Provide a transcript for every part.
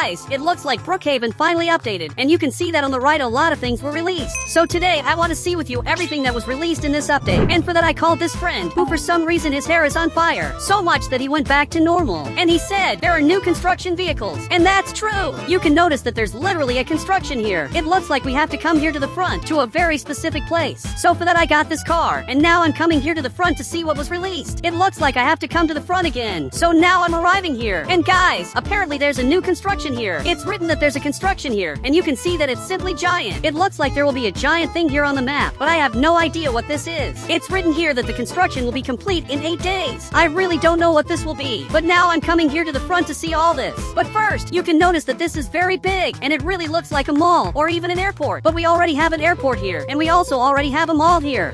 guys, it looks like Brookhaven finally updated, and you can see that on the right a lot of things were released. So today I want to see with you everything that was released in this update, and for that I called this friend, who for some reason his hair is on fire, so much that he went back to normal. And he said there are new construction vehicles, and that's true. You can notice that there's literally a construction here. It looks like we have to come here to the front to a very specific place. So for that I got this car, and now I'm coming here to the front to see what was released. It looks like I have to come to the front again. So now I'm arriving here. And guys, apparently there's a new construction here. It's written that there's a construction here, and you can see that it's simply giant. It looks like there will be a giant thing here on the map, but I have no idea what this is. It's written here that the construction will be complete in 8 days. I really don't know what this will be, but now I'm coming here to the front to see all this. But first, you can notice that this is very big, and it really looks like a mall, or even an airport. But we already have an airport here, and we also already have a mall here.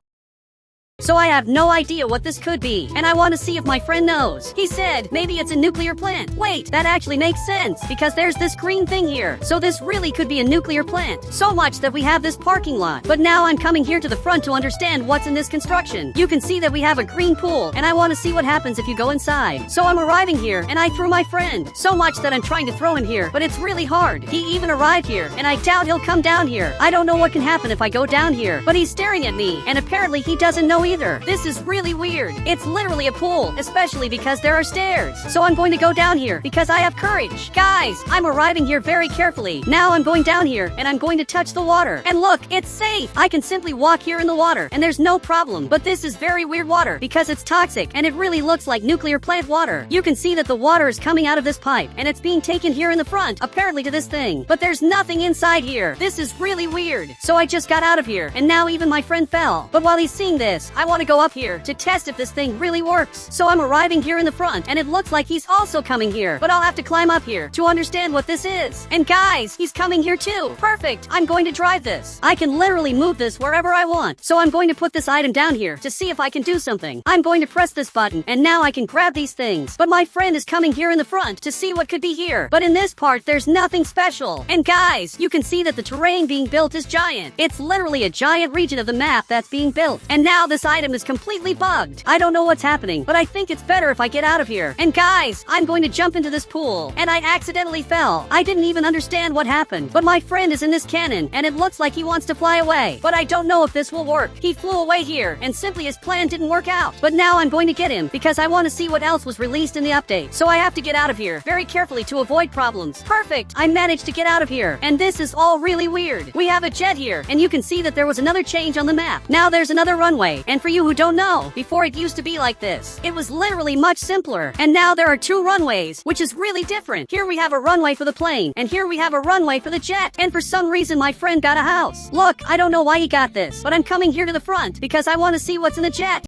So I have no idea what this could be, and I want to see if my friend knows. He said, maybe it's a nuclear plant. Wait, that actually makes sense, because there's this green thing here. So this really could be a nuclear plant. So much that we have this parking lot. But now I'm coming here to the front to understand what's in this construction. You can see that we have a green pool, and I want to see what happens if you go inside. So I'm arriving here, and I threw my friend. So much that I'm trying to throw him here, but it's really hard. He even arrived here, and I doubt he'll come down here. I don't know what can happen if I go down here, but he's staring at me, and apparently he doesn't know either. This is really weird. It's literally a pool, especially because there are stairs. So I'm going to go down here because I have courage. Guys, I'm arriving here very carefully. Now I'm going down here and I'm going to touch the water. And look, it's safe. I can simply walk here in the water and there's no problem. But this is very weird water because it's toxic and it really looks like nuclear plant water. You can see that the water is coming out of this pipe and it's being taken here in the front, apparently to this thing. But there's nothing inside here. This is really weird. So I just got out of here and now even my friend fell. But while he's seeing this, I want to go up here to test if this thing really works. So I'm arriving here in the front and it looks like he's also coming here, but I'll have to climb up here to understand what this is. And guys, he's coming here too. Perfect. I'm going to drive this. I can literally move this wherever I want. So I'm going to put this item down here to see if I can do something. I'm going to press this button and now I can grab these things. But my friend is coming here in the front to see what could be here. But in this part, there's nothing special. And guys, you can see that the terrain being built is giant. It's literally a giant region of the map that's being built. And now this item is completely bugged. I don't know what's happening, but I think it's better if I get out of here. And guys, I'm going to jump into this pool, and I accidentally fell. I didn't even understand what happened, but my friend is in this cannon, and it looks like he wants to fly away. But I don't know if this will work. He flew away here, and simply his plan didn't work out. But now I'm going to get him, because I want to see what else was released in the update. So I have to get out of here, very carefully to avoid problems. Perfect! I managed to get out of here, and this is all really weird. We have a jet here, and you can see that there was another change on the map. Now there's another runway, and for you who don't know, before it used to be like this. It was literally much simpler. And now there are 2 runways, which is really different. Here we have a runway for the plane, and here we have a runway for the jet. And for some reason my friend got a house. Look, I don't know why he got this, but I'm coming here to the front because I want to see what's in the jet.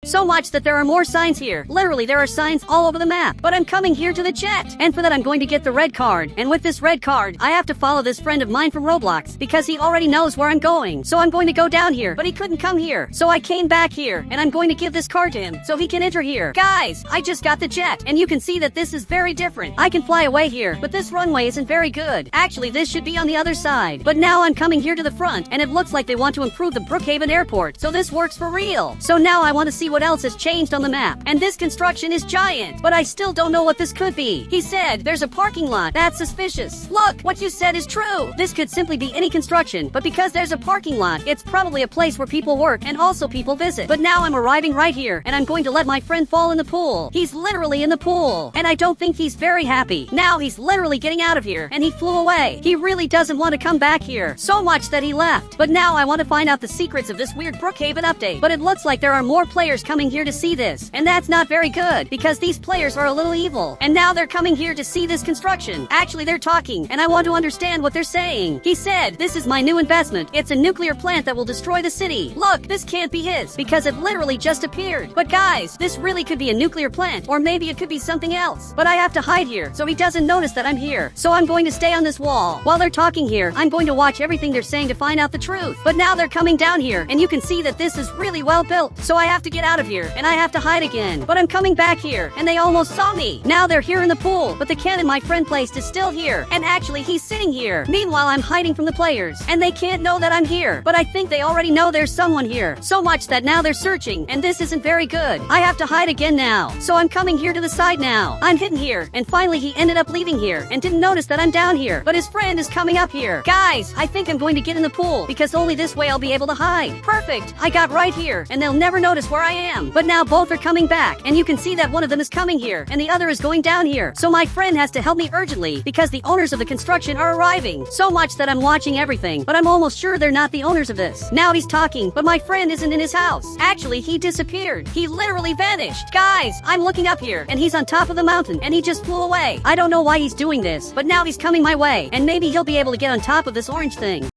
So much that there are more signs here. Literally, there are signs all over the map. But I'm coming here to the jet. And for that, I'm going to get the red card. And with this red card, I have to follow this friend of mine from Roblox because he already knows where I'm going. So I'm going to go down here, but he couldn't come here. So I came back here, and I'm going to give this card to him so he can enter here. Guys, I just got the jet, and you can see that this is very different. I can fly away here, but this runway isn't very good. Actually, this should be on the other side. But now I'm coming here to the front, and it looks like they want to improve the Brookhaven airport. So this works for real. So now I want to see what else has changed on the map. And this construction is giant, but I still don't know what this could be. He said there's a parking lot. That's suspicious. Look, what you said is true. This could simply be any construction, but because there's a parking lot, it's probably a place where people work and also people visit. But now I'm arriving right here, and I'm going to let my friend fall in the pool. He's literally in the pool, and I don't think he's very happy. Now he's literally getting out of here, and he flew away. He really doesn't want to come back here, so much that he left. But now I want to find out the secrets of this weird Brookhaven update. But it looks like there are more players coming here to see this, and that's not very good because these players are a little evil, and now they're coming here to see this construction. Actually, they're talking, and I want to understand what they're saying. He said, this is my new investment. It's a nuclear plant that will destroy the city. Look, this can't be his because it literally just appeared. But guys, this really could be a nuclear plant, or maybe it could be something else. But I have to hide here so he doesn't notice that I'm here. So I'm going to stay on this wall. While they're talking here, I'm going to watch everything they're saying to find out the truth. But now they're coming down here, and you can see that this is really well built. So I have to get out of here, and I have to hide again. But I'm coming back here, and they almost saw me. Now they're here in the pool, but the cannon my friend placed is still here, and actually he's sitting here. Meanwhile, I'm hiding from the players, and they can't know that I'm here. But I think they already know there's someone here. So much that now they're searching, and this isn't very good. I have to hide again now. So I'm coming here to the side now. I'm hidden here, and finally he ended up leaving here, and didn't notice that I'm down here. But his friend is coming up here. Guys, I think I'm going to get in the pool, because only this way I'll be able to hide. Perfect. I got right here, and they'll never notice where I am. But now both are coming back, and you can see that one of them is coming here, and the other is going down here. So my friend has to help me urgently, because the owners of the construction are arriving. So much that I'm watching everything, but I'm almost sure they're not the owners of this. Now he's talking, but my friend isn't in his house. Actually, he disappeared. He literally vanished. Guys, I'm looking up here, and he's on top of the mountain, and he just flew away. I don't know why he's doing this, but now he's coming my way, and maybe he'll be able to get on top of this orange thing.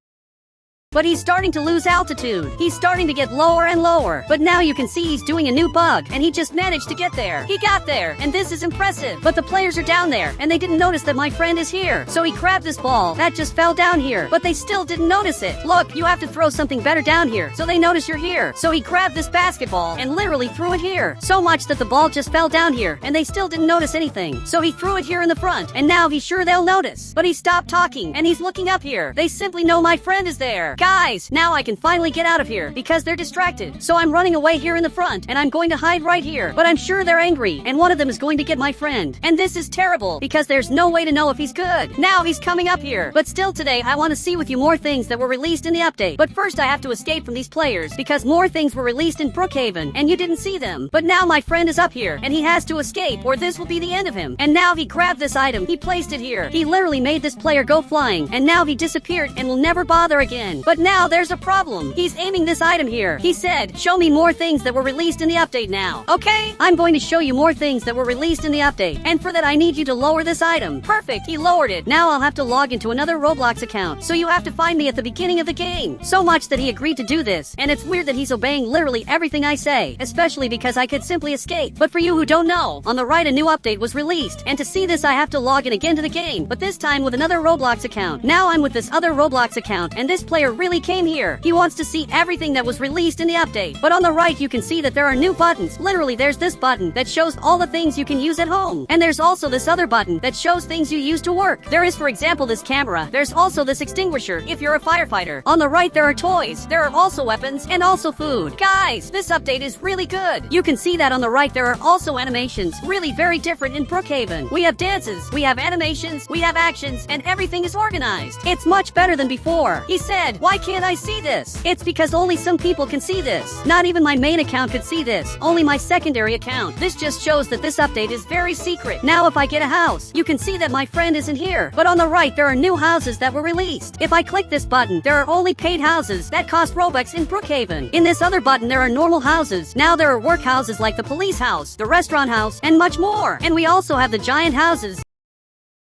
But he's starting to lose altitude. He's starting to get lower and lower. But now you can see he's doing a new bug, and he just managed to get there. He got there, and this is impressive. But the players are down there, and they didn't notice that my friend is here. So he grabbed this ball that just fell down here, but they still didn't notice it. Look, you have to throw something better down here, so they notice you're here. So he grabbed this basketball and literally threw it here. So much that the ball just fell down here, and they still didn't notice anything. So he threw it here in the front, and now he's sure they'll notice. But he stopped talking, and he's looking up here. They simply know my friend is there. Guys, now I can finally get out of here, because they're distracted. So I'm running away here in the front, and I'm going to hide right here. But I'm sure they're angry, and one of them is going to get my friend. And this is terrible, because there's no way to know if he's good. Now he's coming up here. But still today, I want to see with you more things that were released in the update. But first I have to escape from these players, because more things were released in Brookhaven, and you didn't see them. But now my friend is up here, and he has to escape, or this will be the end of him. And now he grabbed this item, he placed it here. He literally made this player go flying, and now he disappeared and will never bother again. But now there's a problem. He's aiming this item here. He said, show me more things that were released in the update now. Okay? I'm going to show you more things that were released in the update. And for that I need you to lower this item. Perfect. He lowered it. Now I'll have to log into another Roblox account. So you have to find me at the beginning of the game. So much that he agreed to do this. And it's weird that he's obeying literally everything I say. Especially because I could simply escape. But for you who don't know, on the right a new update was released. And to see this I have to log in again to the game. But this time with another Roblox account. Now I'm with this other Roblox account. And this player really came here. He wants to see everything that was released in the update. But on the right you can see that there are new buttons. Literally there's this button that shows all the things you can use at home. And there's also this other button that shows things you use to work. There is for example this camera. There's also this extinguisher if you're a firefighter. On the right there are toys. There are also weapons and also food. Guys, this update is really good. You can see that on the right there are also animations. Really very different in Brookhaven. We have dances, we have animations, we have actions, and everything is organized. It's much better than before. He said, why can't I see this? It's because only some people can see this. Not even my main account could see this. Only my secondary account. This just shows that this update is very secret. Now if I get a house, you can see that my friend isn't here. But on the right there are new houses that were released. If I click this button, there are only paid houses that cost Robux in Brookhaven. In this other button there are normal houses. Now there are work houses like the police house, the restaurant house, and much more. And we also have the giant houses.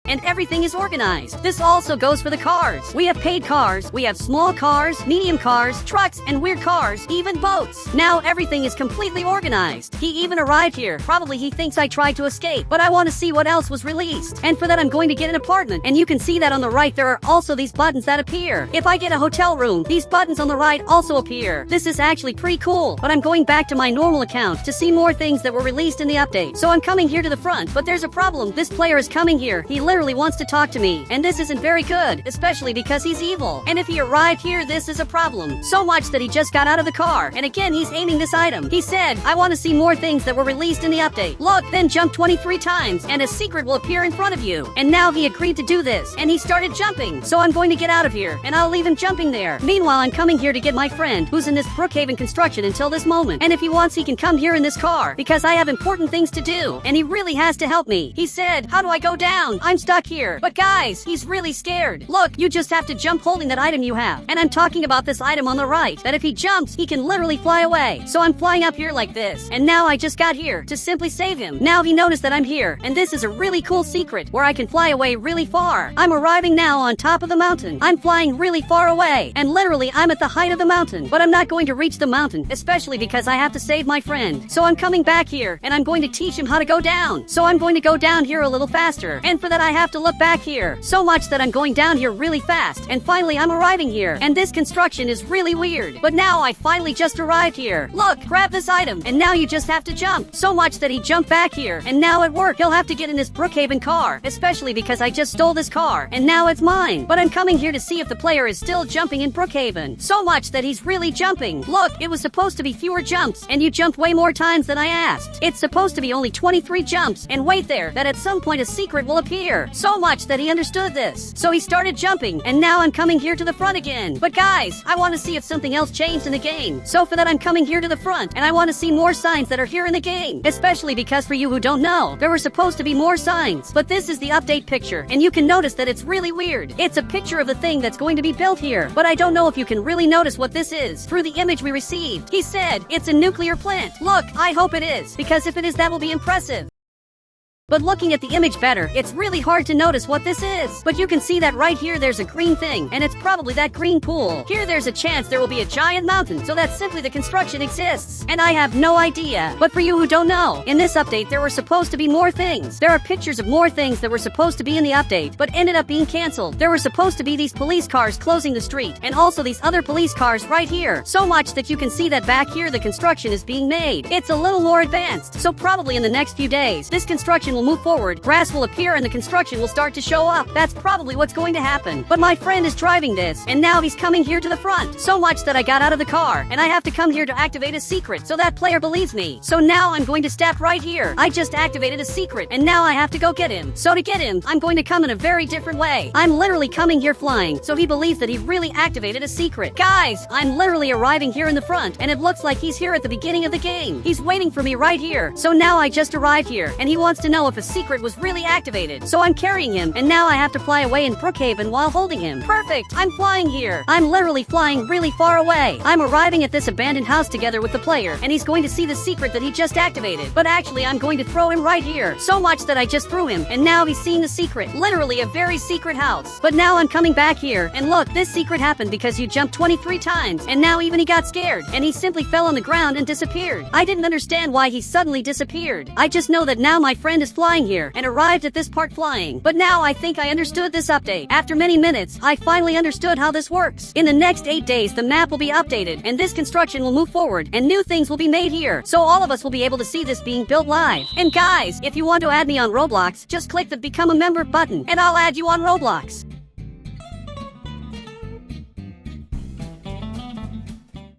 And everything is organized. This also goes for the cars. We have paid cars, we have small cars, medium cars, trucks, and weird cars, even boats. Now everything is completely organized. He even arrived here. Probably he thinks I tried to escape, but I want to see what else was released. And for that I'm going to get an apartment. And you can see that on the right there are also these buttons that appear. If I get a hotel room, these buttons on the right also appear. This is actually pretty cool, but I'm going back to my normal account to see more things that were released in the update. So I'm coming here to the front, but there's a problem. This player is coming here. He literally wants to talk to me, and this isn't very good, especially because he's evil. And if he arrived here, this is a problem. So much that he just got out of the car, and again he's aiming this item. He said, I want to see more things that were released in the update. Look, then jump 23 times, and a secret will appear in front of you. And now he agreed to do this, and he started jumping. So I'm going to get out of here, and I'll leave him jumping there. Meanwhile, I'm coming here to get my friend, who's in this Brookhaven construction until this moment. And if he wants, he can come here in this car, because I have important things to do, and he really has to help me. He said, how do I go down? I'm stuck here. But guys, he's really scared. Look, you just have to jump holding that item you have. And I'm talking about this item on the right, that if he jumps, he can literally fly away. So I'm flying up here like this. And now I just got here to simply save him. Now he noticed that I'm here. And this is a really cool secret where I can fly away really far. I'm arriving now on top of the mountain. I'm flying really far away. And literally, I'm at the height of the mountain. But I'm not going to reach the mountain, especially because I have to save my friend. So I'm coming back here, and I'm going to teach him how to go down. So I'm going to go down here a little faster. And for that, I I have to look back here. So much that I'm going down here really fast. And finally I'm arriving here. And this construction is really weird. But now I finally just arrived here. Look, grab this item. And now you just have to jump. So much that he jumped back here. And now at work he'll have to get in this Brookhaven car. Especially because I just stole this car. And now it's mine. But I'm coming here to see if the player is still jumping in Brookhaven. So much that he's really jumping. Look, it was supposed to be fewer jumps. And you jumped way more times than I asked. It's supposed to be only 23 jumps. And wait there, that at some point a secret will appear. So much that he understood this. So he started jumping. And now I'm coming here to the front again. But guys, I want to see if something else changed in the game. So for that I'm coming here to the front. And I want to see more signs that are here in the game. Especially because for you who don't know, there were supposed to be more signs. But this is the update picture. And you can notice that it's really weird. It's a picture of the thing that's going to be built here. But I don't know if you can really notice what this is through the image we received. He said, it's a nuclear plant. Look, I hope it is. Because if it is, that will be impressive. But looking at the image better, it's really hard to notice what this is. But you can see that right here there's a green thing, and it's probably that green pool. Here there's a chance there will be a giant mountain, so that's simply the construction exists. And I have no idea. But for you who don't know, in this update there were supposed to be more things. There are pictures of more things that were supposed to be in the update, but ended up being cancelled. There were supposed to be these police cars closing the street, and also these other police cars right here. So much that you can see that back here the construction is being made. It's a little more advanced, so probably in the next few days, this construction will move forward, grass will appear and the construction will start to show up. That's probably what's going to happen. But my friend is driving this, and now he's coming here to the front. So much that I got out of the car, and I have to come here to activate a secret, so that player believes me. So now I'm going to step right here. I just activated a secret, and now I have to go get him. So to get him, I'm going to come in a very different way. I'm literally coming here flying, so he believes that he really activated a secret. Guys, I'm literally arriving here in the front, and it looks like he's here at the beginning of the game. He's waiting for me right here. So now I just arrived here, and he wants to know if a secret was really activated. So I'm carrying him, and now I have to fly away in Brookhaven while holding him. Perfect! I'm flying here. I'm literally flying really far away. I'm arriving at this abandoned house together with the player, and he's going to see the secret that he just activated. But actually, I'm going to throw him right here. So much that I just threw him, and now he's seeing the secret. Literally a very secret house. But now I'm coming back here, and look, this secret happened because you jumped 23 times, and now even he got scared, and he simply fell on the ground and disappeared. I didn't understand why he suddenly disappeared. I just know that now my friend is flying here, and arrived at this part flying. But now I think I understood this update. After many minutes, I finally understood how this works. In the next 8 days, the map will be updated, and this construction will move forward, and new things will be made here. So all of us will be able to see this being built live. And guys, if you want to add me on Roblox, just click the Become a Member button, and I'll add you on Roblox.